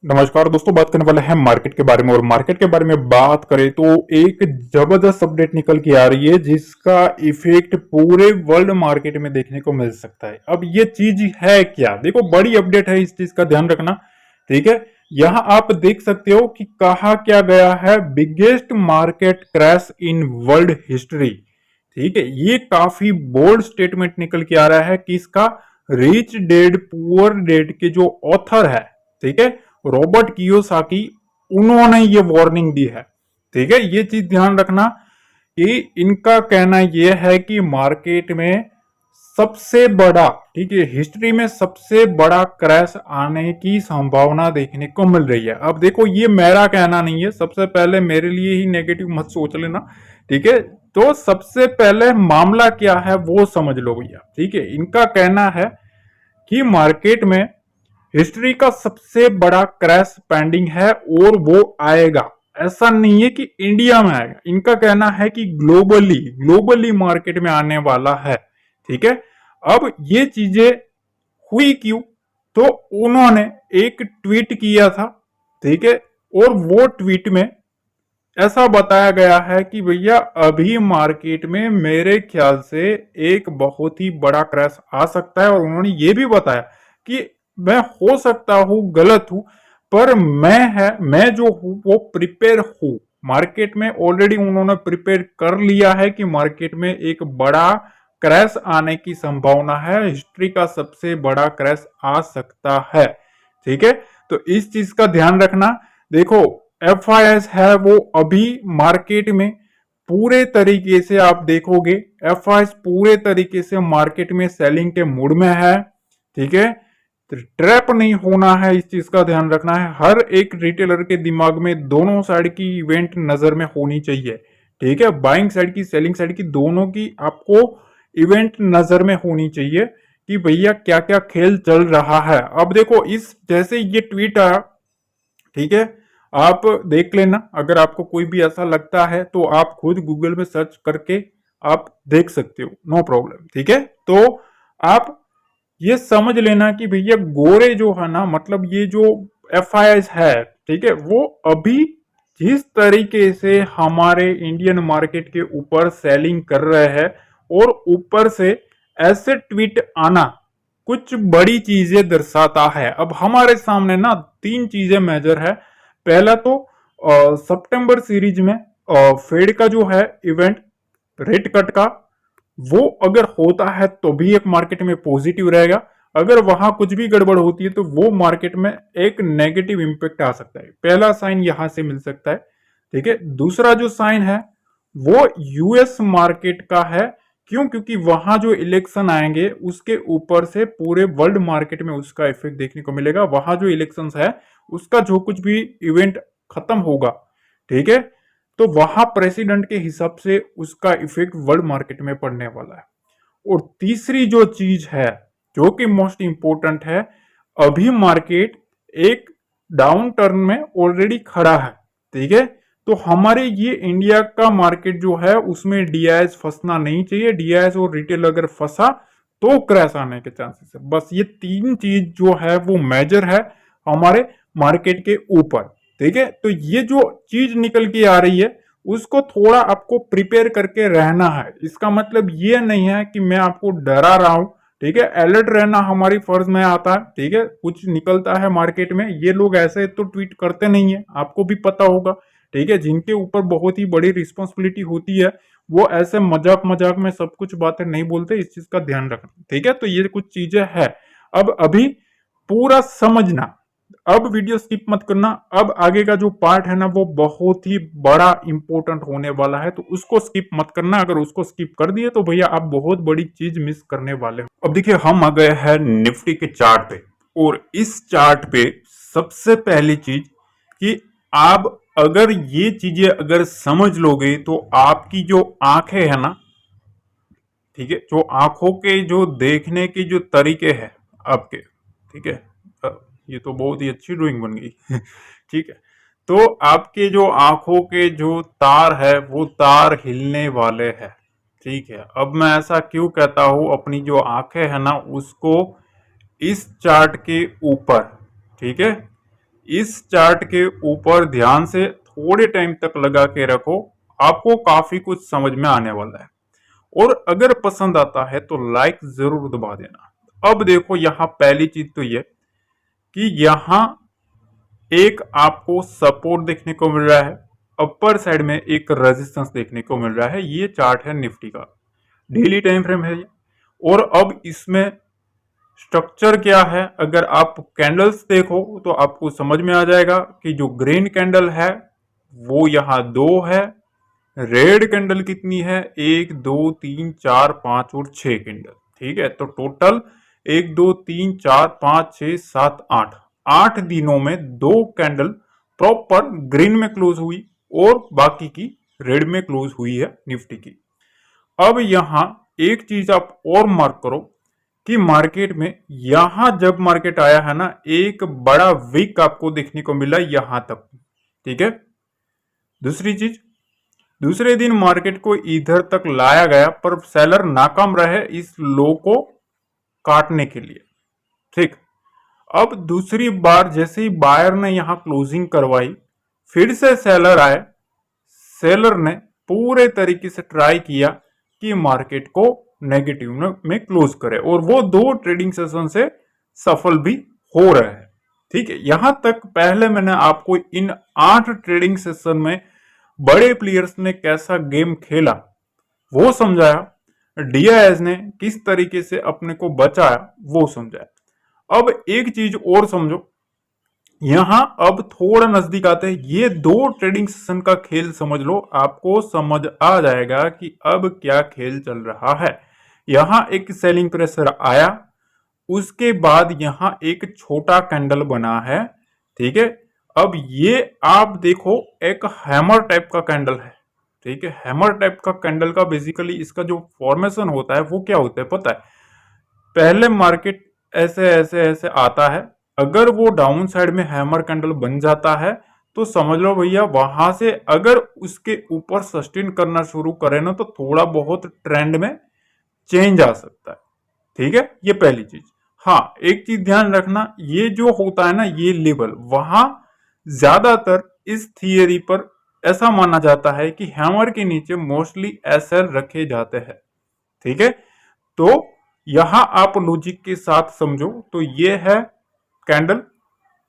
नमस्कार दोस्तों, बात करने वाले हैं मार्केट के बारे में। और मार्केट के बारे में बात करें तो एक जबरदस्त अपडेट निकल के आ रही है जिसका इफेक्ट पूरे वर्ल्ड मार्केट में देखने को मिल सकता है। अब ये चीज है क्या? देखो, बड़ी अपडेट है, इस चीज का ध्यान रखना। ठीक है, यहां आप देख सकते हो कि कहा क्या गया है, biggest market crash in world history. ठीक है, ये काफी बोल्ड स्टेटमेंट निकल के आ रहा है कि इसका रिच डैड पुअर डैड के जो ऑथर है, ठीक है, रॉबर्ट कियोसाकी, उन्होंने ये वार्निंग दी है। ठीक है, ये चीज ध्यान रखना कि इनका कहना यह है कि मार्केट में सबसे बड़ा, ठीक है, हिस्ट्री में सबसे बड़ा क्रैश आने की संभावना देखने को मिल रही है। अब देखो, ये मेरा कहना नहीं है, सबसे पहले मेरे लिए ही नेगेटिव मत सोच लेना। ठीक है, तो सबसे पहले मामला क्या है वो समझ लो भैया। ठीक है, इनका कहना है कि मार्केट में हिस्ट्री का सबसे बड़ा क्रैश पेंडिंग है और वो आएगा। ऐसा नहीं है कि इंडिया में आएगा, इनका कहना है कि ग्लोबली मार्केट में आने वाला है। ठीक है, अब ये चीजें हुई क्यों? तो उन्होंने एक ट्वीट किया था। ठीक है, और वो ट्वीट में ऐसा बताया गया है कि भैया अभी मार्केट में मेरे ख्याल से एक बहुत ही बड़ा क्रैश आ सकता है। और उन्होंने ये भी बताया कि मैं हो सकता हूं गलत हूं, पर मैं जो हूं वो प्रिपेयर हूं। मार्केट में ऑलरेडी उन्होंने प्रिपेयर कर लिया है कि मार्केट में एक बड़ा क्रैश आने की संभावना है, हिस्ट्री का सबसे बड़ा क्रैश आ सकता है। ठीक है, तो इस चीज का ध्यान रखना। देखो, एफआईएस है वो अभी मार्केट में पूरे तरीके से, आप देखोगे एफआईएस पूरे तरीके से मार्केट में सेलिंग के मूड में है। ठीक है, ट्रैप नहीं होना है, इस चीज का ध्यान रखना है। हर एक रिटेलर के दिमाग में दोनों साइड की इवेंट नजर में होनी चाहिए। ठीक है, बाइंग साइड की, सेलिंग साइड की, दोनों की आपको इवेंट नजर में होनी चाहिए कि भैया क्या क्या खेल चल रहा है। अब देखो, इस जैसे ये ट्वीट आया, ठीक है, आप देख लेना। अगर आपको कोई भी ऐसा लगता है तो आप खुद गूगल में सर्च करके आप देख सकते हो, नो प्रॉब्लम। ठीक है, तो आप ये समझ लेना कि भैया गोरे जो है ना, मतलब ये जो एफआईएस है, ठीक है, वो अभी जिस तरीके से हमारे इंडियन मार्केट के ऊपर सेलिंग कर रहे हैं, और ऊपर से ऐसे ट्वीट आना कुछ बड़ी चीजें दर्शाता है। अब हमारे सामने ना तीन चीजें मेजर है। पहला तो सितंबर सीरीज में फेड का जो है इवेंट, रेट कट का, वो अगर होता है तो भी एक मार्केट में पॉजिटिव रहेगा। अगर वहां कुछ भी गड़बड़ होती है तो वो मार्केट में एक नेगेटिव इंपैक्ट आ सकता है। पहला साइन यहां से मिल सकता है। ठीक है, दूसरा जो साइन है वो यूएस मार्केट का है। क्यों? क्योंकि वहां जो इलेक्शन आएंगे उसके ऊपर से पूरे वर्ल्ड मार्केट में उसका इफेक्ट देखने को मिलेगा। वहां जो इलेक्शंस है उसका जो कुछ भी इवेंट खत्म होगा, ठीक है, तो वहां प्रेसिडेंट के हिसाब से उसका इफेक्ट वर्ल्ड मार्केट में पड़ने वाला है। और तीसरी जो चीज है जो कि मोस्ट इंपॉर्टेंट है, अभी मार्केट एक डाउन टर्न में ऑलरेडी खड़ा है। ठीक है, तो हमारे ये इंडिया का मार्केट जो है उसमें डीआईएस फंसना नहीं चाहिए। डीआईएस और रिटेल अगर फंसा तो क्रैश आने के चांसेस है। बस ये तीन चीज जो है वो मेजर है हमारे मार्केट के ऊपर। ठीक है, तो ये जो चीज निकल के आ रही है उसको थोड़ा आपको प्रिपेयर करके रहना है। इसका मतलब ये नहीं है कि मैं आपको डरा रहा हूं। ठीक है, अलर्ट रहना हमारी फर्ज में आता है। ठीक है, कुछ निकलता है मार्केट में, ये लोग ऐसे तो ट्वीट करते नहीं है, आपको भी पता होगा। ठीक है, जिनके ऊपर बहुत ही बड़ी रिस्पॉन्सिबिलिटी होती है वो ऐसे मजाक मजाक में सब कुछ बातें नहीं बोलते, इस चीज का ध्यान रखना। ठीक है, तो ये कुछ चीजें है। अब अभी पूरा समझना, अब वीडियो स्किप मत करना। अब आगे का जो पार्ट है ना वो बहुत ही बड़ा इंपॉर्टेंट होने वाला है, तो उसको स्किप मत करना। अगर उसको स्किप कर दिए तो भैया आप बहुत बड़ी चीज मिस करने वाले हो। अब देखिए, हम आ गए हैं निफ्टी के चार्ट पे, और इस चार्ट पे सबसे पहली चीज कि आप अगर ये चीजें अगर समझ लोगे तो आपकी जो आंखें है ना, ठीक है, जो आंखों के जो देखने के जो तरीके हैं आपके, ठीक है, ये तो बहुत ही अच्छी ड्राइंग बन गई ठीक है, तो आपके जो आंखों के जो तार है वो तार हिलने वाले हैं। ठीक है, अब मैं ऐसा क्यों कहता हूं, अपनी जो आंखें है ना उसको इस चार्ट के ऊपर, ठीक है, इस चार्ट के ऊपर ध्यान से थोड़े टाइम तक लगा के रखो, आपको काफी कुछ समझ में आने वाला है। और अगर पसंद आता है तो लाइक जरूर दबा देना। अब देखो यहाँ पहली चीज तो ये कि यहाँ एक आपको सपोर्ट देखने को मिल रहा है, अपर साइड में एक रेजिस्टेंस देखने को मिल रहा है। ये चार्ट है निफ्टी का, डेली टाइम फ्रेम है ये। और अब इसमें स्ट्रक्चर क्या है, अगर आप कैंडल्स देखो तो आपको समझ में आ जाएगा कि जो ग्रीन कैंडल है वो यहाँ 2 है, रेड कैंडल कितनी है, 1 2 3 4 5 और 6 कैंडल। ठीक है, तो टोटल 1 2 3 4 5 6 7 8, 8 दिनों में 2 कैंडल प्रॉपर ग्रीन में क्लोज हुई और बाकी की रेड में क्लोज हुई है निफ्टी की। अब यहां एक चीज आप और मार्क करो कि मार्केट में यहां जब मार्केट आया है ना, एक बड़ा वीक आपको देखने को मिला यहां तक। ठीक है, दूसरी चीज, दूसरे दिन मार्केट को इधर तक लाया गया पर सेलर नाकाम रहे इस लो को काटने के लिए। ठीक, अब दूसरी बार जैसे ही बायर ने यहां क्लोजिंग करवाई, फिर से सेलर आए, सेलर ने पूरे तरीके से ट्राई किया कि मार्केट को नेगेटिव में क्लोज करे और वो 2 ट्रेडिंग सेशन से सफल भी हो रहे हैं। ठीक है, यहां तक पहले मैंने आपको इन 8 ट्रेडिंग सेशन में बड़े प्लेयर्स ने कैसा गेम खेला वो समझाया, डीआईएस ने किस तरीके से अपने को बचाया वो समझाया। अब एक चीज और समझो, यहां अब थोड़ा नजदीक आते हैं, ये 2 ट्रेडिंग सेशन का खेल समझ लो, आपको समझ आ जाएगा कि अब क्या खेल चल रहा है। यहां एक सेलिंग प्रेशर आया, उसके बाद यहां एक छोटा कैंडल बना है। ठीक है, अब ये आप देखो एक हैमर टाइप का कैंडल है। ठीक है, हैमर टाइप का कैंडल का बेसिकली इसका जो फॉर्मेशन होता है वो क्या होता है पता है, पहले मार्केट ऐसे ऐसे ऐसे आता है, अगर वो डाउन साइड में हैमर कैंडल बन जाता है तो समझ लो भैया वहां से अगर उसके ऊपर सस्टेन करना शुरू करे ना तो थोड़ा बहुत ट्रेंड में चेंज आ सकता है। ठीक है, ये पहली चीज। हाँ, एक चीज ध्यान रखना, ये जो होता है ना ये लेवल, वहां ज्यादातर इस थियरी पर ऐसा माना जाता है कि हैमर के नीचे मोस्टली एसएल रखे जाते हैं। ठीक है, तो यहां आप लॉजिक के साथ समझो तो ये है कैंडल,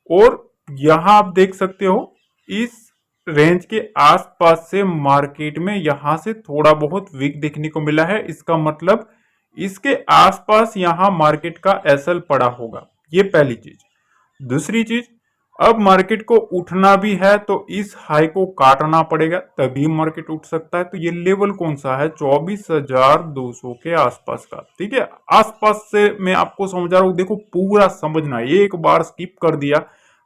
और यहां आप देख सकते हो इस रेंज के आसपास से मार्केट में यहां से थोड़ा बहुत वीक देखने को मिला है, इसका मतलब इसके आसपास यहां मार्केट का एसएल पड़ा होगा। ये पहली चीज। दूसरी चीज, अब मार्केट को उठना भी है तो इस हाई को काटना पड़ेगा तभी मार्केट उठ सकता है। तो ये लेवल कौन सा है, 24,200 के आसपास का। ठीक है, आसपास से मैं आपको समझा रहा हूं, देखो पूरा समझना, एक बार स्किप कर दिया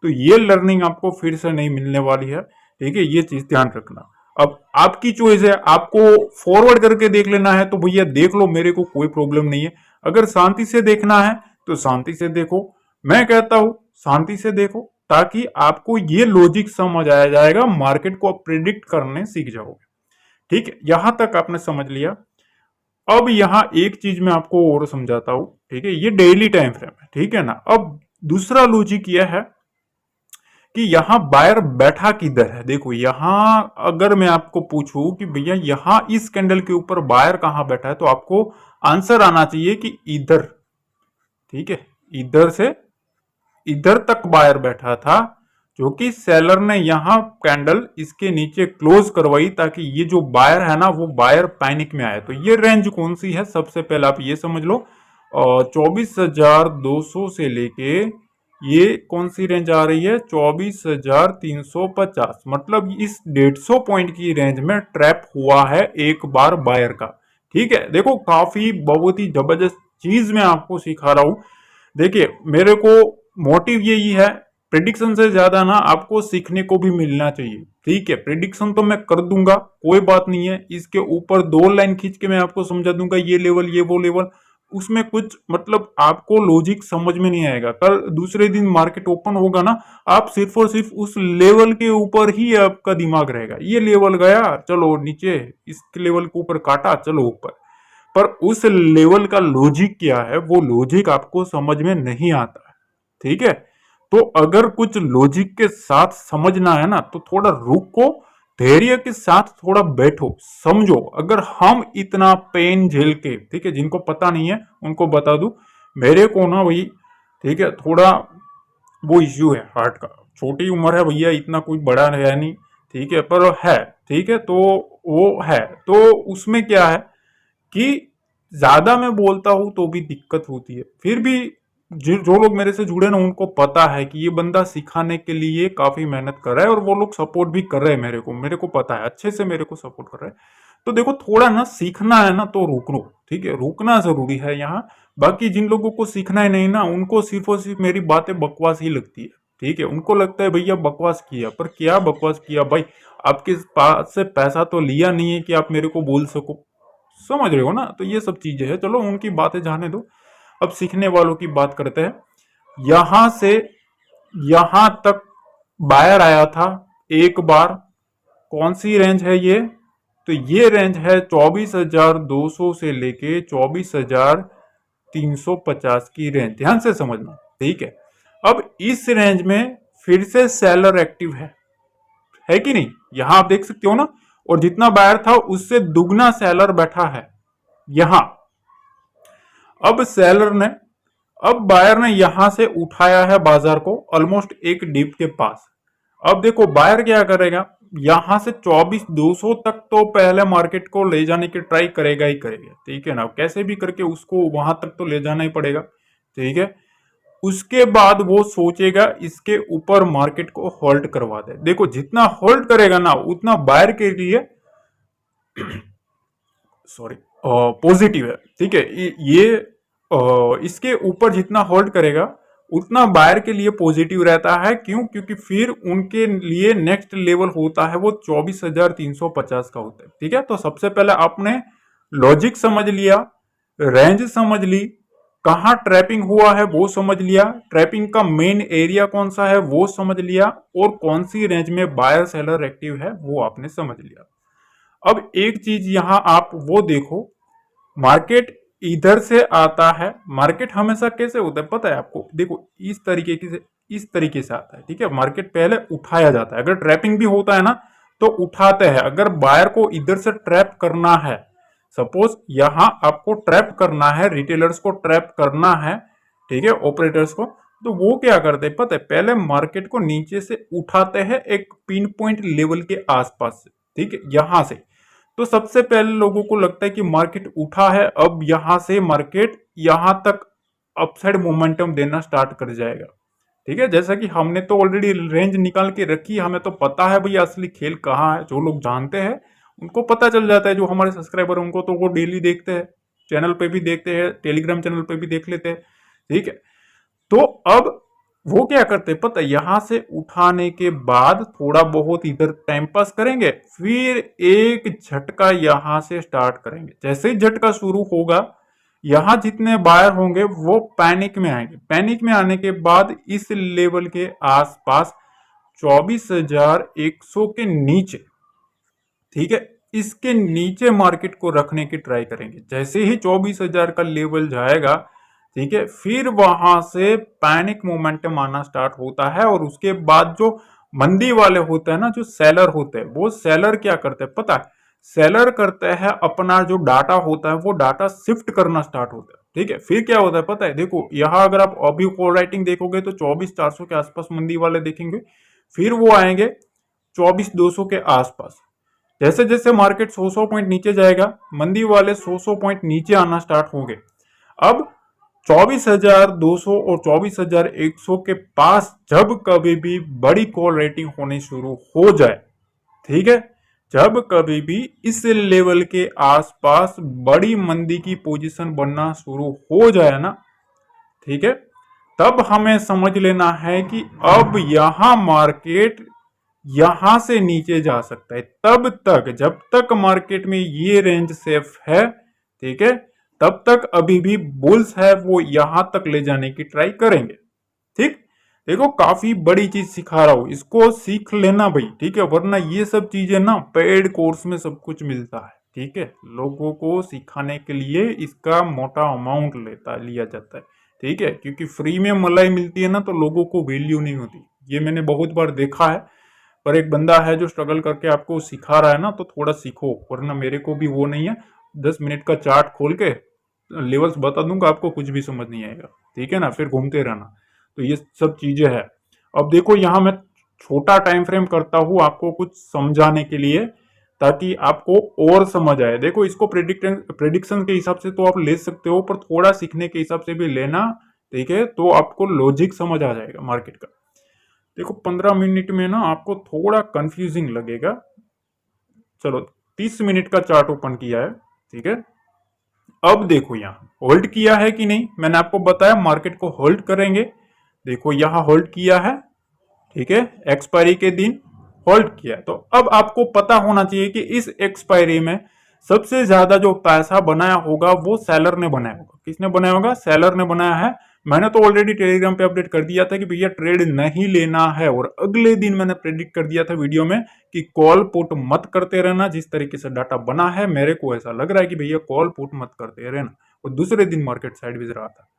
तो ये लर्निंग आपको फिर से नहीं मिलने वाली है। ठीक है, ये चीज ध्यान रखना। अब आपकी चॉइस है, आपको फॉरवर्ड करके देख लेना है तो भैया देख लो, मेरे को कोई प्रॉब्लम नहीं है। अगर शांति से देखना है तो शांति से देखो, मैं कहता हूं शांति से देखो ताकि आपको ये लॉजिक समझ आया जाएगा, मार्केट को आप प्रिडिक्ट करने सीख जाओगे। ठीक है, यहां तक आपने समझ लिया। अब यहां एक चीज मैं आपको और समझाता हूं। ठीक है, ये डेली टाइम फ्रेम है। ठीक है ना, अब दूसरा लॉजिक यह है कि यहां बायर बैठा किधर है। देखो यहां अगर मैं आपको पूछूं कि भैया यहां इस कैंडल के ऊपर बायर कहां बैठा है तो आपको आंसर आना चाहिए कि इधर। ठीक है, इधर से इधर तक बायर बैठा था, जो कि सेलर ने यहां कैंडल इसके नीचे क्लोज करवाई ताकि ये जो बायर है ना वो बायर पैनिक में आए। तो ये रेंज कौन सी है, सबसे पहले आप ये समझ लो, 24,200 से लेके ये कौन सी रेंज आ रही है, 24,350, मतलब इस 150 पॉइंट की रेंज में ट्रैप हुआ है एक बार बायर का। ठीक है, देखो काफी बहुत ही जबरदस्त चीज मैं आपको सिखा रहा हूं। देखिए मेरे को मोटिव यही है, प्रिडिक्शन से ज्यादा ना आपको सीखने को भी मिलना चाहिए। ठीक है, प्रिडिक्शन तो मैं कर दूंगा, कोई बात नहीं है, इसके ऊपर 2 लाइन खींच के मैं आपको समझा दूंगा, ये लेवल ये वो लेवल, उसमें कुछ मतलब आपको लॉजिक समझ में नहीं आएगा। कल दूसरे दिन मार्केट ओपन होगा ना, आप सिर्फ और सिर्फ उस लेवल के ऊपर ही आपका दिमाग रहेगा, ये लेवल गया चलो नीचे, इस लेवल के ऊपर काटा चलो ऊपर, पर उस लेवल का लॉजिक क्या है वो लॉजिक आपको समझ में नहीं आता है। ठीक है, तो अगर कुछ लॉजिक के साथ समझना है ना तो थोड़ा रुको, धैर्य के साथ थोड़ा बैठो, समझो। अगर हम इतना पेन झेल के, ठीक है, जिनको पता नहीं है उनको बता दूं, मेरे को ना भाई, ठीक है, थोड़ा वो इश्यू है हार्ट का। छोटी उम्र है भैया, इतना कोई बड़ा है नहीं, ठीक है, पर है, ठीक है, तो वो है। तो उसमें क्या है कि ज्यादा मैं बोलता हूं तो भी दिक्कत होती है। फिर भी जो लोग मेरे से जुड़े ना उनको पता है कि ये बंदा सिखाने के लिए काफी मेहनत कर रहा है, और वो लोग सपोर्ट भी कर रहे हैं मेरे को पता है, अच्छे से मेरे को सपोर्ट कर रहे हैं। तो देखो, थोड़ा ना सीखना है ना तो रुक लो, ठीक है, रुकना जरूरी है यहाँ। बाकी जिन लोगों को सीखना है नहीं ना, उनको सिर्फ और सिर्फ मेरी बातें बकवास ही लगती है, ठीक है। उनको लगता है भैया बकवास किया, पर क्या बकवास किया भाई? आपके पास से पैसा तो लिया नहीं है कि आप मेरे को बोल सको, समझ रहे हो ना? तो ये सब चीजें हैं, चलो उनकी बातें जाने दो। अब सीखने वालों की बात करते हैं। यहां से यहां तक बायर आया था एक बार। कौन सी रेंज है ये? तो ये रेंज है 24,200 से लेके 24,350 की रेंज, ध्यान से समझना, ठीक है। अब इस रेंज में फिर से सेलर एक्टिव है कि नहीं? यहां आप देख सकते हो ना, और जितना बायर था उससे दुगना सेलर बैठा है यहां। अब सेलर ने अब बायर ने यहां से उठाया है बाजार को ऑलमोस्ट एक डिप के पास। अब देखो बायर क्या करेगा, यहां से 24,200 तक तो पहले मार्केट को ले जाने की ट्राई करेगा ही करेगा, ठीक है ना, कैसे भी करके उसको वहां तक तो ले जाना ही पड़ेगा, ठीक है। उसके बाद वो सोचेगा इसके ऊपर मार्केट को होल्ड करवा दे। देखो जितना होल्ड करेगा ना उतना बायर के लिए सॉरी पॉजिटिव है, ठीक है। ये इसके ऊपर जितना होल्ड करेगा उतना बायर के लिए पॉजिटिव रहता है। क्यों? क्योंकि फिर उनके लिए नेक्स्ट लेवल होता है वो 24,350 का होता है, ठीक है। तो सबसे पहले आपने लॉजिक समझ लिया, रेंज समझ ली, कहां ट्रैपिंग हुआ है वो समझ लिया, ट्रैपिंग का मेन एरिया कौन सा है वो समझ लिया, और कौन सी रेंज में बायर सेलर एक्टिव है वो आपने समझ लिया। अब एक चीज यहां आप वो देखो, मार्केट इधर से आता है। मार्केट हमेशा कैसे होता है पता है आपको? देखो इस तरीके से आता है, ठीक है। मार्केट पहले उठाया जाता है, अगर ट्रैपिंग भी होता है ना तो उठाते हैं। अगर बायर को इधर से ट्रैप करना है, सपोज यहां आपको ट्रैप करना है, रिटेलर्स को ट्रैप करना है, ठीक है, ऑपरेटर्स को, तो वो क्या करते हैं पता है? पहले मार्केट को नीचे से उठाते हैं एक पिन पॉइंट लेवल के आसपास से, ठीक है, यहां से। तो सबसे पहले लोगों को लगता है कि मार्केट उठा है, अब यहां से मार्केट यहां तक अपसाइड मोमेंटम देना स्टार्ट कर जाएगा, ठीक है। जैसा कि हमने तो ऑलरेडी रेंज निकाल के रखी, हमें तो पता है भैया असली खेल कहाँ है। जो लोग जानते हैं उनको पता चल जाता है, जो हमारे सब्सक्राइबर उनको तो वो डेली देखते हैं, चैनल पे भी देखते हैं, टेलीग्राम चैनल पे भी देख लेते हैं, ठीक है। तो अब वो क्या करते पता, यहां से उठाने के बाद थोड़ा बहुत इधर टाइम पास करेंगे, फिर एक झटका यहां से स्टार्ट करेंगे। जैसे ही झटका शुरू होगा, यहां जितने बायर होंगे वो पैनिक में आएंगे। पैनिक में आने के बाद इस लेवल के आसपास 24,100 के नीचे, ठीक है, इसके नीचे मार्केट को रखने की ट्राई करेंगे। जैसे ही 24,000 का लेवल जाएगा, ठीक है, फिर वहां से पैनिक मोमेंटम आना स्टार्ट होता है। और उसके बाद जो मंदी वाले होते हैं ना, जो सेलर होते हैं, वो सेलर क्या करते हैं पता है? सेलर करते हैं अपना जो डाटा होता है वो डाटा शिफ्ट करना स्टार्ट होता है, ठीक है। फिर क्या होता है पता है? देखो यहां अगर आप अभी कॉल राइटिंग देखोगे तो 24,400 के आसपास मंदी वाले देखेंगे, फिर वो आएंगे 24,200 के आसपास। जैसे जैसे मार्केट 100 पॉइंट नीचे जाएगा, मंदी वाले 100 पॉइंट नीचे आना स्टार्ट होंगे। अब 24,200 और 24,100 के पास जब कभी भी बड़ी कॉल रेटिंग होनी शुरू हो जाए, ठीक है, जब कभी भी इस लेवल के आसपास बड़ी मंदी की पोजीशन बनना शुरू हो जाए ना, ठीक है, तब हमें समझ लेना है कि अब यहां मार्केट यहां से नीचे जा सकता है। तब तक, जब तक मार्केट में ये रेंज सेफ है, ठीक है, तब तक अभी भी बुल्स है वो यहां तक ले जाने की ट्राई करेंगे, ठीक। देखो काफी बड़ी चीज सिखा रहा हूं, इसको सीख लेना भाई, ठीक है, वरना ये सब चीजें ना पेड कोर्स में सब कुछ मिलता है, ठीक है। लोगों को सिखाने के लिए इसका मोटा अमाउंट लिया जाता है, ठीक है, क्योंकि फ्री में मलाई मिलती है ना तो लोगों को वैल्यू नहीं होती। ये मैंने बहुत बार देखा है। पर एक बंदा है जो स्ट्रगल करके आपको सिखा रहा है ना, तो थोड़ा सीखो, वरना मेरे को भी वो नहीं है 10 मिनट का चार्ट खोल के लेवल्स बता दूंगा आपको, कुछ भी समझ नहीं आएगा। ठीक है ना, फिर घूमते रहना। तो ये सब चीजें है। अब देखो यहाँ मैं छोटा टाइम फ्रेम करता हूँ आपको कुछ समझाने के लिए, ताकि आपको और समझ आए। देखो इसको प्रेडिक्शन के हिसाब से तो आप ले सकते हो, पर थोड़ा सीखने के हिसाब से भी लेना। ठीक है, तो आपको लॉजिक समझ आ जाएगा मार्केट का। देखो 15 मिनट में ना आपको थोड़ा कंफ्यूजिंग लगेगा। चलो 30 मिनट का चार्ट ओपन किया है। ठीक है, अब देखो यहाँ होल्ड किया है कि नहीं, मैंने आपको बताया मार्केट को होल्ड करेंगे। देखो यहाँ होल्ड किया है। ठीक है, एक्सपायरी के दिन होल्ड किया। तो अब आपको पता होना चाहिए कि इस एक्सपायरी में सबसे ज्यादा जो पैसा बनाया होगा वो सेलर ने बनाया होगा। किसने बनाया होगा? सेलर ने बनाया है। मैंने तो ऑलरेडी टेलीग्राम पे अपडेट कर दिया था कि भैया ट्रेड नहीं लेना है, और अगले दिन मैंने प्रेडिक्ट कर दिया था वीडियो में कि कॉल पुट मत करते रहना। जिस तरीके से डाटा बना है मेरे को ऐसा लग रहा है कि भैया कॉल पुट मत करते रहना, और दूसरे दिन मार्केट साइडवेज रहा था।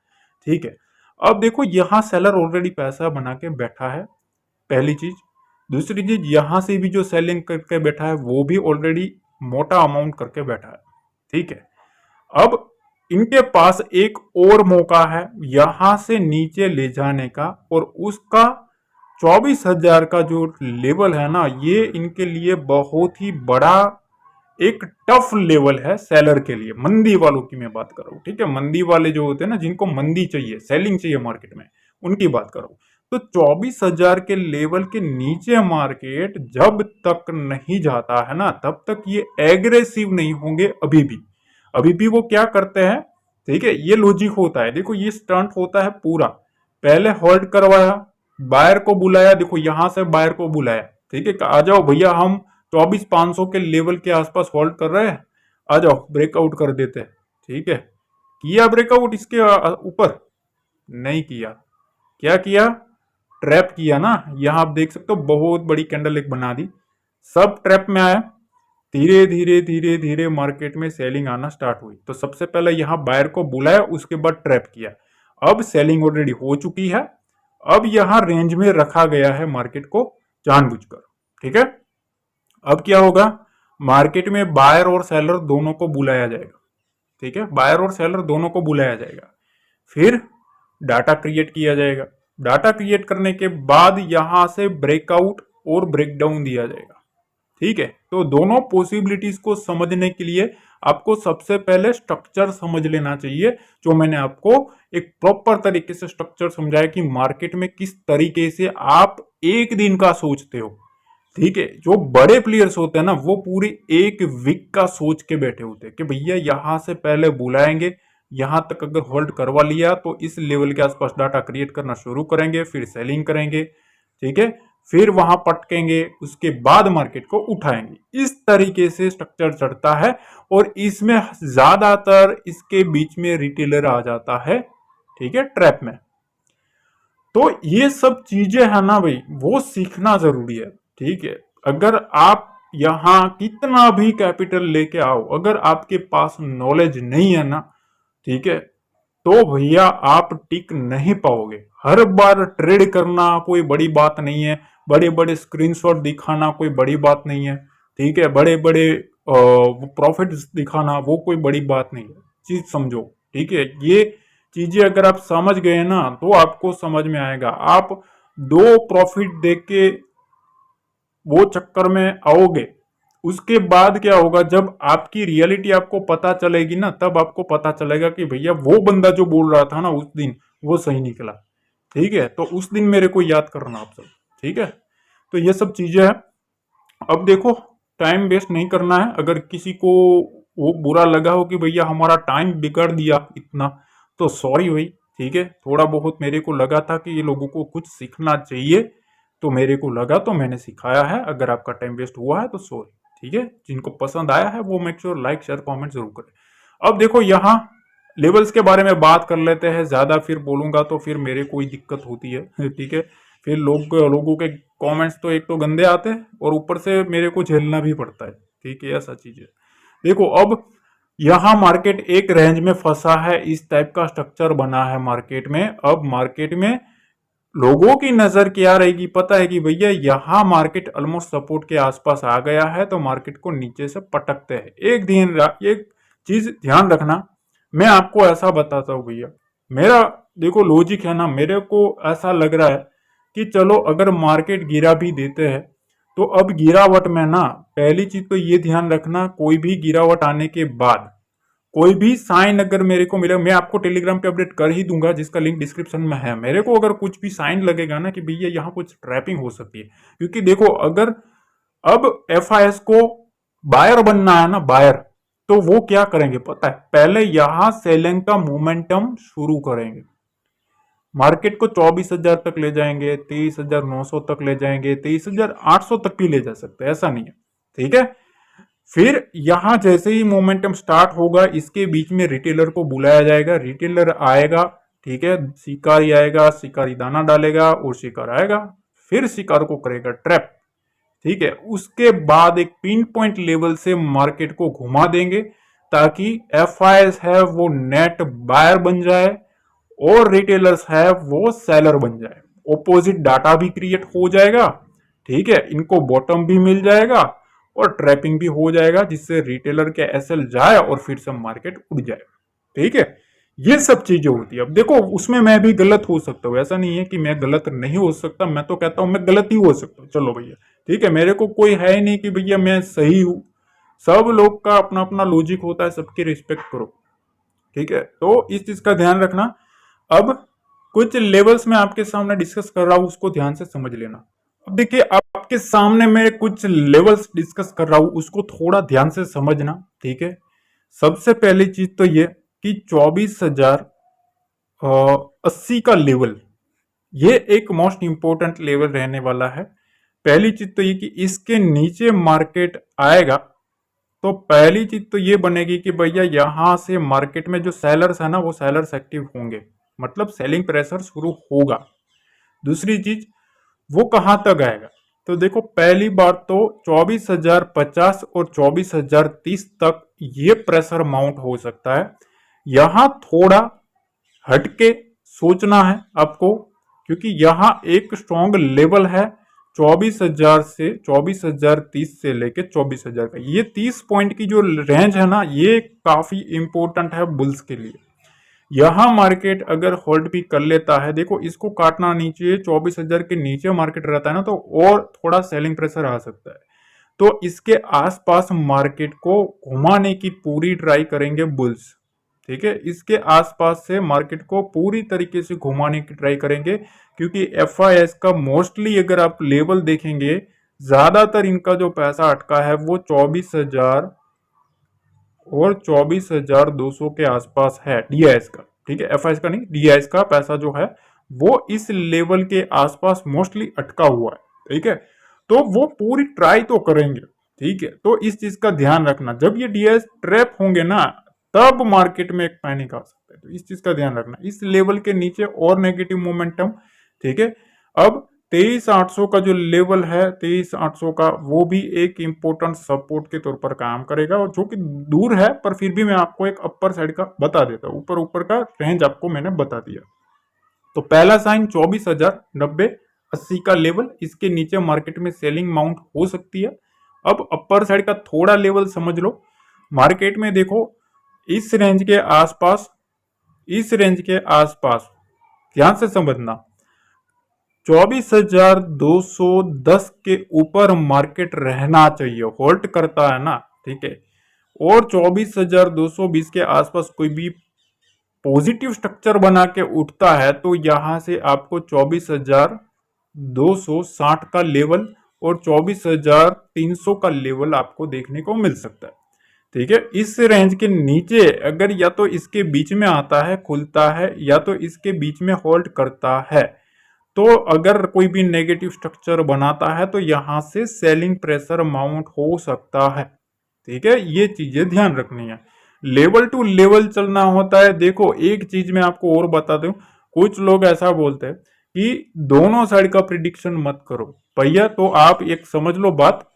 ठीक है, अब देखो यहां सेलर ऑलरेडी पैसा बना के बैठा है, पहली चीज। दूसरी चीज, यहां से भी जो सेलिंग करके बैठा है वो भी ऑलरेडी मोटा अमाउंट करके बैठा है। ठीक है, अब इनके पास एक और मौका है यहां से नीचे ले जाने का, और उसका 24,000 का जो लेवल है ना, ये इनके लिए बहुत ही बड़ा एक टफ लेवल है सेलर के लिए। मंदी वालों की मैं बात कर रहा हूं। ठीक है, मंदी वाले जो होते हैं ना, जिनको मंदी चाहिए, सेलिंग चाहिए मार्केट में, उनकी बात कर रहा हूं। तो 24,000 के लेवल के नीचे मार्केट जब तक नहीं जाता है ना, तब तक ये एग्रेसिव नहीं होंगे। अभी भी वो क्या करते हैं? ठीक है, ये लॉजिक होता है। देखो ये स्टंट होता है पूरा। पहले होल्ड करवाया, बायर को बुलाया, देखो यहां से बायर को बुलाया। ठीक है, आ जाओ भैया, हम 24,500 के लेवल के आसपास होल्ड कर रहे हैं, आ जाओ ब्रेकआउट कर देते हैं। ठीक है, किया ब्रेकआउट इसके ऊपर? नहीं किया। क्या किया? ट्रैप किया ना। यहां आप देख सकते हो बहुत बड़ी कैंडल एक बना दी, सब ट्रैप में आया। धीरे धीरे धीरे धीरे मार्केट में सेलिंग आना स्टार्ट हुई। तो सबसे पहले यहां बायर को बुलाया, उसके बाद ट्रैप किया। अब सेलिंग ऑलरेडी हो चुकी है। अब यहां रेंज में रखा गया है मार्केट को जानबूझकर। ठीक है, अब क्या होगा? मार्केट में बायर और सेलर दोनों को बुलाया जाएगा। ठीक है, बायर और सेलर दोनों को बुलाया जाएगा। फिर डाटा क्रिएट किया जाएगा। डाटा क्रिएट करने के बाद यहां से ब्रेकआउट और ब्रेकडाउन दिया जाएगा। ठीक है, तो दोनों पॉसिबिलिटीज को समझने के लिए आपको सबसे पहले स्ट्रक्चर समझ लेना चाहिए, जो मैंने आपको एक प्रॉपर तरीके से स्ट्रक्चर समझाया कि मार्केट में किस तरीके से आप एक दिन का सोचते हो। ठीक है, जो बड़े प्लेयर्स होते हैं ना, वो पूरी एक वीक का सोच के बैठे होते हैं कि भैया यहां से पहले बुलाएंगे, यहां तक अगर होल्ड करवा लिया तो इस लेवल के आसपास डाटा क्रिएट करना शुरू करेंगे, फिर सेलिंग करेंगे। ठीक है, फिर वहां पटकेंगे, उसके बाद मार्केट को उठाएंगे। इस तरीके से स्ट्रक्चर चढ़ता है, और इसमें ज्यादातर इसके बीच में रिटेलर आ जाता है। ठीक है, ट्रैप में। तो ये सब चीजें है ना भाई, वो सीखना जरूरी है। ठीक है, अगर आप यहां कितना भी कैपिटल लेके आओ, अगर आपके पास नॉलेज नहीं है ना, ठीक है, तो भैया आप टिक नहीं पाओगे। हर बार ट्रेड करना कोई बड़ी बात नहीं है, बड़े बड़े स्क्रीनशॉट दिखाना कोई बड़ी बात नहीं है। ठीक है, बड़े बड़े प्रॉफिट दिखाना वो कोई बड़ी बात नहीं है। चीज समझो। ठीक है, ये चीजें अगर आप समझ गए ना, तो आपको समझ में आएगा। आप दो प्रॉफिट देख के वो चक्कर में आओगे, उसके बाद क्या होगा? जब आपकी रियलिटी आपको पता चलेगी ना, तब आपको पता चलेगा कि भैया वो बंदा जो बोल रहा था ना उस दिन, वो सही निकला। ठीक है, तो उस दिन मेरे को याद करना आप सब। ठीक है, तो ये सब चीजें हैं। अब देखो, टाइम वेस्ट नहीं करना है। अगर किसी को वो बुरा लगा हो कि भैया हमारा टाइम बिगाड़ दिया इतना, तो सॉरी भाई। ठीक है, थोड़ा बहुत मेरे को लगा था कि ये लोगों को कुछ सीखना चाहिए, तो मेरे को लगा तो मैंने सिखाया है। अगर आपका टाइम वेस्ट हुआ है तो सॉरी। ठीक है, जिनको पसंद आया है वो make sure like share comment जरूर करें। अब देखो यहाँ लेवल्स के बारे में बात कर लेते हैं। ज्यादा फिर बोलूंगा तो फिर मेरे कोई दिक्कत होती है। ठीक है, फिर लोगों के कमेंट्स तो एक तो गंदे आते हैं, और ऊपर से मेरे को झेलना भी पड़ता है। ठीक है, ऐसा चीज है। देखो अब यहाँ मार्केट एक रेंज में फंसा है, इस टाइप का स्ट्रक्चर बना है मार्केट में। अब मार्केट में लोगों की नजर क्या रहेगी, पता है कि भैया यहाँ मार्केट ऑलमोस्ट सपोर्ट के आसपास आ गया है, तो मार्केट को नीचे से पटकते हैं। एक चीज ध्यान रखना, मैं आपको ऐसा बताता हूँ भैया, मेरा देखो लॉजिक है ना, मेरे को ऐसा लग रहा है कि चलो अगर मार्केट गिरा भी देते हैं तो अब गिरावट में ना, पहली चीज तो ये ध्यान रखना, कोई भी गिरावट आने के बाद कोई भी साइन अगर मेरे को मिले, मैं आपको टेलीग्राम पे अपडेट कर ही दूंगा जिसका लिंक डिस्क्रिप्शन में है। मेरे को अगर कुछ भी साइन लगेगा ना कि भैया यहाँ कुछ ट्रैपिंग हो सकती है, क्योंकि देखो अगर अब एफआईएस को बायर बनना है ना, बायर, तो वो क्या करेंगे पता है, पहले यहां सेलिंग का मोमेंटम शुरू करेंगे, मार्केट को 24,000 तक ले जाएंगे, 23,900 तक ले जाएंगे, 23,800 तक भी ले जा सकते हैं, ऐसा नहीं है, ठीक है। फिर यहां जैसे ही मोमेंटम स्टार्ट होगा, इसके बीच में रिटेलर को बुलाया जाएगा, रिटेलर आएगा, ठीक है, शिकारी आएगा, शिकारी दाना डालेगा और शिकार आएगा, फिर शिकार को करेगा ट्रैप, ठीक है। उसके बाद एक पिन पॉइंट लेवल से मार्केट को घुमा देंगे ताकि एफआईएस है वो नेट बायर बन जाए और रिटेलर्स है वो सेलर बन जाए, ऑपोजिट डाटा भी क्रिएट हो जाएगा, ठीक है, इनको बॉटम भी मिल जाएगा और ट्रैपिंग भी हो जाएगा, जिससे रिटेलर के एसएल जाए और फिर से मार्केट उड़ जाए, ठीक है। ये सब चीजें होती है। अब देखो उसमें मैं भी गलत हो सकता हूँ, ऐसा नहीं है कि मैं गलत नहीं हो सकता, मैं तो कहता हूं मैं गलत ही हो सकता हूँ, चलो भैया ठीक है, मेरे को कोई है ही नहीं कि भैया मैं सही हूं, सब लोग का अपना अपना लॉजिक होता है, सबकी रिस्पेक्ट करो, ठीक है। तो इस चीज का ध्यान रखना। अब कुछ लेवल्स में आपके सामने डिस्कस कर रहा हूं, उसको ध्यान से समझ लेना। अब देखिए आपके सामने मैं कुछ लेवल्स डिस्कस कर रहा हूं, उसको थोड़ा ध्यान से समझना, ठीक है। सबसे पहली चीज तो ये कि 24,080 का लेवल, ये एक मोस्ट इंपॉर्टेंट लेवल रहने वाला है। पहली चीज तो ये कि इसके नीचे मार्केट आएगा तो पहली चीज तो ये बनेगी कि भैया यहां से मार्केट में जो सेलर्स है ना, वो सेलर्स एक्टिव होंगे, मतलब सेलिंग प्रेशर शुरू होगा। दूसरी चीज, वो कहां तक आएगा, तो देखो पहली बात तो 24,050 और 24,030 तक ये प्रेशर माउंट हो सकता है। यहां थोड़ा हटके सोचना है आपको, क्योंकि यहां एक स्ट्रॉन्ग लेवल है 24,000 से 24,030 से लेके 24,000 का, ये 30 पॉइंट की जो रेंज है ना, ये काफी इंपॉर्टेंट है बुल्स के लिए। यहां मार्केट अगर होल्ड भी कर लेता है, देखो इसको काटना नहीं चाहिए, 24,000 के नीचे मार्केट रहता है ना तो और थोड़ा सेलिंग प्रेशर आ सकता है, तो इसके आसपास मार्केट को घुमाने की पूरी ट्राई करेंगे बुल्स, ठीक है। इसके आसपास से मार्केट को पूरी तरीके से घुमाने की ट्राई करेंगे, क्योंकि एफआईएस का मोस्टली अगर आप लेवल देखेंगे, ज्यादातर इनका जो पैसा अटका है वो 24,000 और 24,200 के आसपास है डीआईएस का, ठीक है, एफआईएस का नहीं, डीआईएस का पैसा जो है वो इस लेवल के आसपास मोस्टली अटका हुआ है, ठीक है। तो वो पूरी ट्राई तो करेंगे, ठीक है। तो इस चीज का ध्यान रखना, जब ये डीआईएस ट्रैप होंगे ना, तब मार्केट में एक पैनिक आ सकता है, तो इस चीज का ध्यान रखना, इस लेवल के नीचे और नेगेटिव मोमेंटम, ठीक है। अब 23,800 का जो लेवल है, 23,800 का, वो भी एक इंपॉर्टेंट सपोर्ट के तौर पर काम करेगा, और जो कि दूर है पर फिर भी मैं आपको एक अपर साइड का बता देता हूं, ऊपर ऊपर का रेंज आपको मैंने बता दिया। तो पहला साइन 24,090-80 का लेवल, इसके नीचे मार्केट में सेलिंग माउंट हो सकती है। अब अपर साइड का थोड़ा लेवल समझ लो, मार्केट में देखो इस रेंज के आसपास, इस रेंज के आसपास ध्यान से समझना, 24,210 के ऊपर मार्केट रहना चाहिए, होल्ड करता है ना, ठीक है। और 24,220 के आसपास कोई भी पॉजिटिव स्ट्रक्चर बना के उठता है तो यहां से आपको 24,260 का लेवल और 24,300 का लेवल आपको देखने को मिल सकता है, ठीक है। इस रेंज के नीचे अगर या तो इसके बीच में आता है, खुलता है, या तो इसके बीच में होल्ड करता है, तो अगर कोई भी नेगेटिव स्ट्रक्चर बनाता है तो यहां से सेलिंग प्रेशर माउंट हो सकता है, ठीक है। ये चीजें ध्यान रखनी है, लेवल टू लेवल चलना होता है। देखो एक चीज मैं आपको और बता दूं, कुछ लोग ऐसा बोलते हैं कि दोनों साइड का प्रिडिक्शन मत करो, भैया तो आप एक समझ लो बात,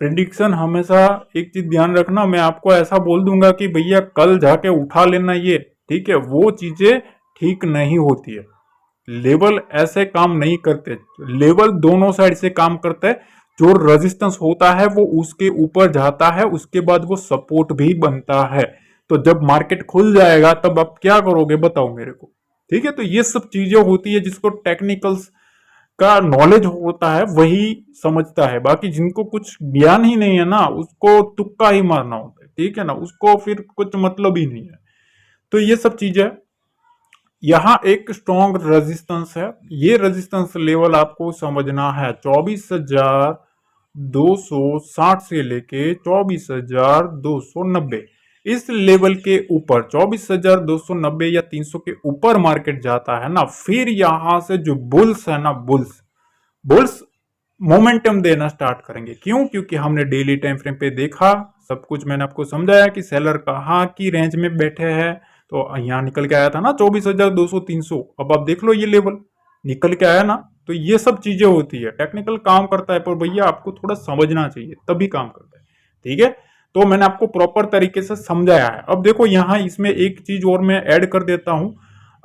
प्रिडिक्शन हमेशा एक चीज ध्यान रखना, मैं आपको ऐसा बोल दूंगा कि भैया कल जाके उठा लेना ये, ठीक है, वो चीजें ठीक नहीं होती है। लेवल ऐसे काम नहीं करते, लेवल दोनों साइड से काम करता है। जो रेजिस्टेंस होता है वो उसके ऊपर जाता है, उसके बाद वो सपोर्ट भी बनता है। तो जब मार्केट खुल जाएगा तब आप क्या करोगे बताओ मेरे को, ठीक है। तो ये सब चीजें होती है जिसको टेक्निकल्स का नॉलेज होता है वही समझता है, बाकी जिनको कुछ ज्ञान ही नहीं है ना उसको तुक्का ही मारना होता है, ठीक है ना, उसको फिर कुछ मतलब ही नहीं है। तो ये सब चीजें, यहाँ एक स्ट्रॉन्ग रेजिस्टेंस है, ये रेजिस्टेंस लेवल आपको समझना है 24,260 से लेके 24,290। इस लेवल के ऊपर 24,290 या 300 के ऊपर मार्केट जाता है ना, फिर यहां से जो बुल्स है ना, बुल्स बुल्स मोमेंटम देना स्टार्ट करेंगे। क्यों? क्योंकि हमने डेली टाइम फ्रेम पे देखा, सब कुछ मैंने आपको समझाया कि सेलर कहाँ की रेंज में बैठे हैं। तो यहाँ निकल के आया था ना 24,200 300। अब आप देख लो ये लेवल निकल के आया ना। तो ये सब चीजें होती है, टेक्निकल काम करता है, पर भैया आपको थोड़ा समझना चाहिए तभी काम करता है, ठीक है। तो मैंने आपको प्रॉपर तरीके से समझाया है। अब देखो यहाँ इसमें एक चीज और मैं ऐड कर देता हूं,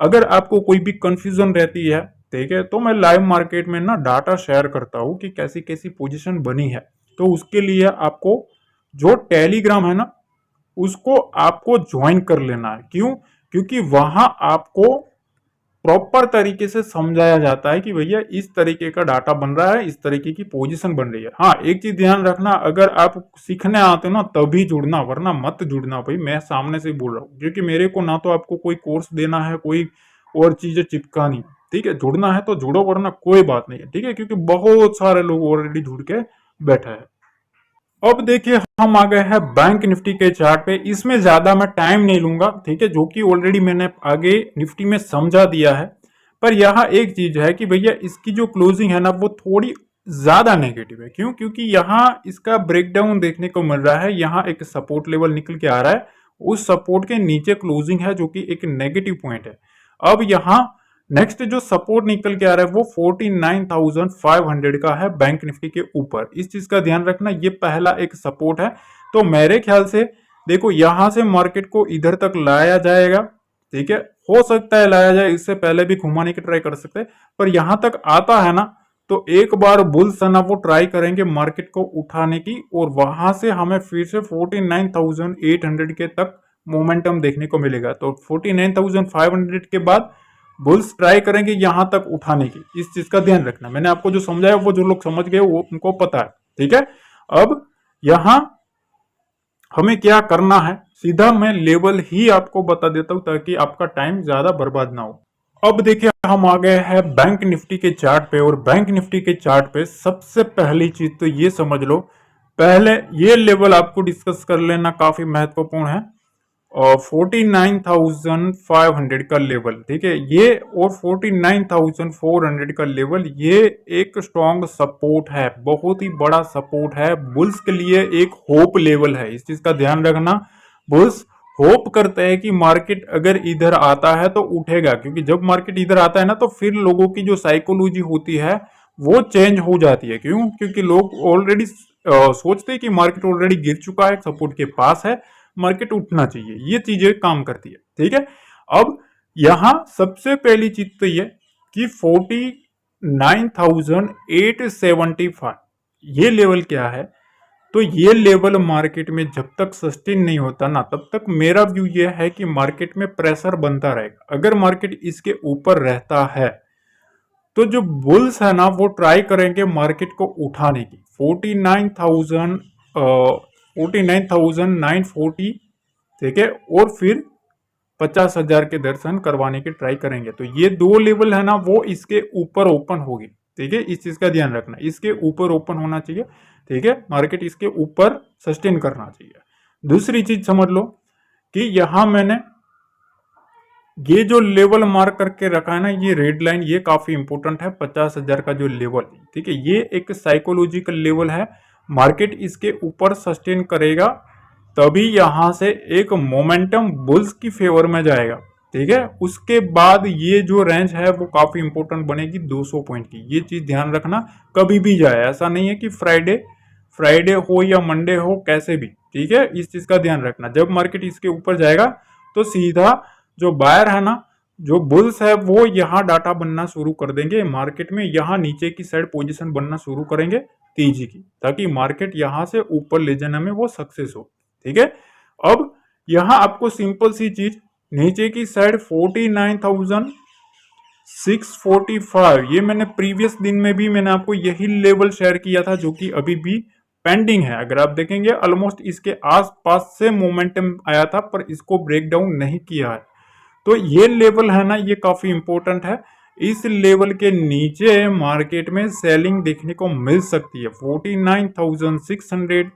अगर आपको कोई भी कंफ्यूजन रहती है, ठीक है, तो मैं लाइव मार्केट में ना डाटा शेयर करता हूँ कि कैसी कैसी पोजीशन बनी है। तो उसके लिए आपको जो टेलीग्राम है ना उसको आपको ज्वाइन कर लेना है। क्यों? क्योंकि वहां आपको प्रॉपर तरीके से समझाया जाता है कि भैया इस तरीके का डाटा बन रहा है, इस तरीके की पोजीशन बन रही है। हाँ, एक चीज ध्यान रखना, अगर आप सीखने आते हो ना तभी जुड़ना, वरना मत जुड़ना भाई। मैं सामने से बोल रहा हूँ, क्योंकि मेरे को ना तो आपको कोई कोर्स देना है, कोई और चीजें चिपकानी, ठीक है। जुड़ना है तो जुड़ो, वरना कोई बात नहीं है, ठीक है, क्योंकि बहुत सारे लोग ऑलरेडी जुड़ के बैठे हैं। अब देखिए हम आ गए हैं बैंक निफ्टी के चार्ट पे। इसमें ज्यादा मैं टाइम नहीं लूंगा, ठीक है, जो कि ऑलरेडी मैंने आगे निफ्टी में समझा दिया है। पर यहाँ एक चीज है कि भैया इसकी जो क्लोजिंग है ना वो थोड़ी ज्यादा नेगेटिव है। क्यों? क्योंकि यहाँ इसका ब्रेकडाउन देखने को मिल रहा है, यहाँ एक सपोर्ट लेवल निकल के आ रहा है, उस सपोर्ट के नीचे क्लोजिंग है, जो कि एक नेगेटिव पॉइंट है। अब यहाँ नेक्स्ट जो सपोर्ट निकल के आ रहा है वो 49,500 का है बैंक निफ्टी के ऊपर। इस चीज का ध्यान रखना, ये पहला एक सपोर्ट है। तो मेरे ख्याल से देखो यहां से मार्केट को इधर तक लाया जाएगा, ठीक है, हो सकता है लाया जाए, इससे पहले भी घुमाने की ट्राई कर सकते हैं, पर यहां तक आता है ना तो एक बार बुल्स है ना वो ट्राई करेंगे मार्केट को उठाने की, और वहां से हमें फिर से 49,800 के तक मोमेंटम देखने को मिलेगा। तो 49,500 के बाद बुल्स ट्राई करेंगे यहां तक उठाने की। इस चीज का ध्यान रखना, मैंने आपको जो समझाया वो जो लोग समझ गए वो उनको पता है, ठीक है। अब यहां हमें क्या करना है, सीधा मैं लेवल ही आपको बता देता हूं ताकि आपका टाइम ज्यादा बर्बाद ना हो। अब देखिए हम आ गए हैं बैंक निफ्टी के चार्ट पे, और बैंक निफ्टी के चार्ट पे सबसे पहली चीज तो ये समझ लो, पहले ये लेवल आपको डिस्कस कर लेना काफी महत्वपूर्ण है, और 49,500 का लेवल, ठीक है, ये और 49,400 का लेवल, ये एक स्ट्रॉन्ग सपोर्ट है, बहुत ही बड़ा सपोर्ट है बुल्स के लिए, एक होप लेवल है। इस चीज का ध्यान रखना, बुल्स होप करते हैं कि मार्केट अगर इधर आता है तो उठेगा, क्योंकि जब मार्केट इधर आता है ना तो फिर लोगों की जो साइकोलॉजी होती है वो चेंज हो जाती है। क्यों? क्योंकि लोग ऑलरेडी सोचते हैं कि मार्केट ऑलरेडी गिर चुका है, सपोर्ट के पास है, मार्केट उठना चाहिए, ये चीजें काम करती है, ठीक है। अब यहां सबसे पहली चीज तो ये कि 49,875 ये लेवल क्या है, तो ये लेवल मार्केट में जब तक सस्टेन नहीं होता ना तब तक मेरा व्यू ये है कि मार्केट में प्रेशर बनता रहेगा। अगर मार्केट इसके ऊपर रहता है तो जो बुल्स है ना वो ट्राई करेंगे मार्केट को उठाने की 49,940, ठीक है, और फिर 50,000 के दर्शन करवाने की ट्राई करेंगे। तो ये दो लेवल है ना वो इसके ऊपर ओपन होगी, ठीक है, इस चीज का ध्यान रखना, इसके ऊपर ओपन होना चाहिए, ठीक है, मार्केट इसके ऊपर सस्टेन करना चाहिए। दूसरी चीज समझ लो कि यहां मैंने ये जो लेवल मार्क करके रखा है ना, ये रेड लाइन, ये काफी इंपॉर्टेंट है, 50,000 का जो लेवल, ठीक है, ये एक साइकोलॉजिकल लेवल है। मार्केट इसके ऊपर सस्टेन करेगा तभी यहां से एक मोमेंटम बुल्स की फेवर में जाएगा, ठीक है। उसके बाद ये जो रेंज है वो काफी इंपॉर्टेंट बनेगी 200 पॉइंट की, ये चीज ध्यान रखना, कभी भी जाए, ऐसा नहीं है कि फ्राइडे हो या मंडे हो, कैसे भी, ठीक है। इस चीज का ध्यान रखना, जब मार्केट इसके ऊपर जाएगा तो सीधा जो बायर है ना, जो बुल्स है, वो यहाँ डाटा बनना शुरू कर देंगे मार्केट में, यहाँ नीचे की साइड पोजीशन बनना शुरू करेंगे तेजी की, ताकि मार्केट यहाँ से ऊपर ले जाने में वो सक्सेस हो, ठीक है। अब यहाँ आपको सिंपल सी चीज, नीचे की साइड 49,645, ये मैंने प्रीवियस दिन में भी मैंने आपको यही लेवल शेयर किया था, जो कि अभी भी पेंडिंग है। अगर आप देखेंगे ऑलमोस्ट इसके आसपास से मोमेंटम आया था, पर इसको ब्रेक डाउन नहीं किया है। तो ये लेवल है ना, ये काफी इंपॉर्टेंट है। इस लेवल के नीचे मार्केट में सेलिंग देखने को मिल सकती है 49,600,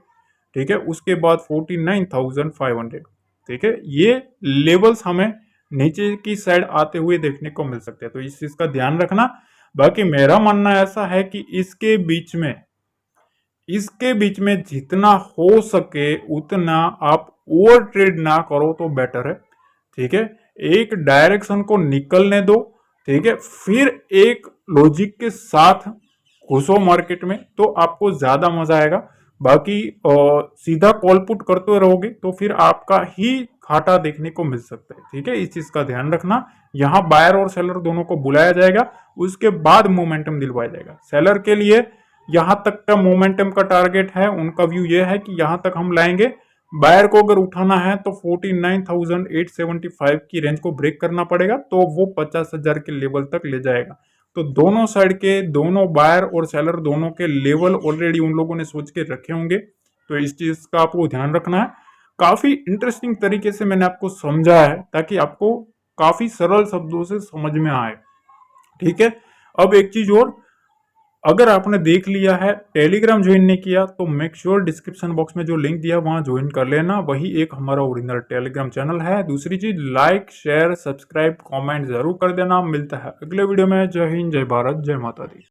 ठीक है, उसके बाद 49,500, ठीक है। ये लेवल्स हमें नीचे की साइड आते हुए देखने को मिल सकते हैं, तो इस चीज का ध्यान रखना। बाकी मेरा मानना ऐसा है कि इसके बीच में जितना हो सके उतना आप ओवर ट्रेड ना करो तो बेटर है, ठीक है। एक डायरेक्शन को निकलने दो, ठीक है, फिर एक लॉजिक के साथ घुसो मार्केट में, तो आपको ज्यादा मजा आएगा। बाकी सीधा कॉल पुट करते रहोगे तो फिर आपका ही घाटा देखने को मिल सकता है, ठीक है। इस चीज का ध्यान रखना। यहाँ बायर और सेलर दोनों को बुलाया जाएगा, उसके बाद मोमेंटम दिलवाया जाएगा। सेलर के लिए यहां तक का मोमेंटम का टारगेट है, उनका व्यू ये है कि यहां तक हम लाएंगे। बायर को अगर उठाना है तो 49,875 की रेंज को ब्रेक करना पड़ेगा, तो वो 50,000 के लेवल तक ले जाएगा। तो दोनों साइड के, दोनों बायर और सेलर दोनों के लेवल ऑलरेडी उन लोगों ने सोच के रखे होंगे, तो इस चीज का आपको ध्यान रखना है। काफी इंटरेस्टिंग तरीके से मैंने आपको समझा है, ताकि आपको काफी सरल शब्दों से समझ में आए, ठीक है। अब एक चीज और, अगर आपने देख लिया है, टेलीग्राम ज्वाइन नहीं किया, तो मेक श्योर डिस्क्रिप्शन बॉक्स में जो लिंक दिया वहां ज्वाइन कर लेना, वही एक हमारा ओरिजिनल टेलीग्राम चैनल है। दूसरी चीज, लाइक शेयर सब्सक्राइब कमेंट जरूर कर देना। मिलता है अगले वीडियो में। जय हिंद, जय भारत, जय माता दी।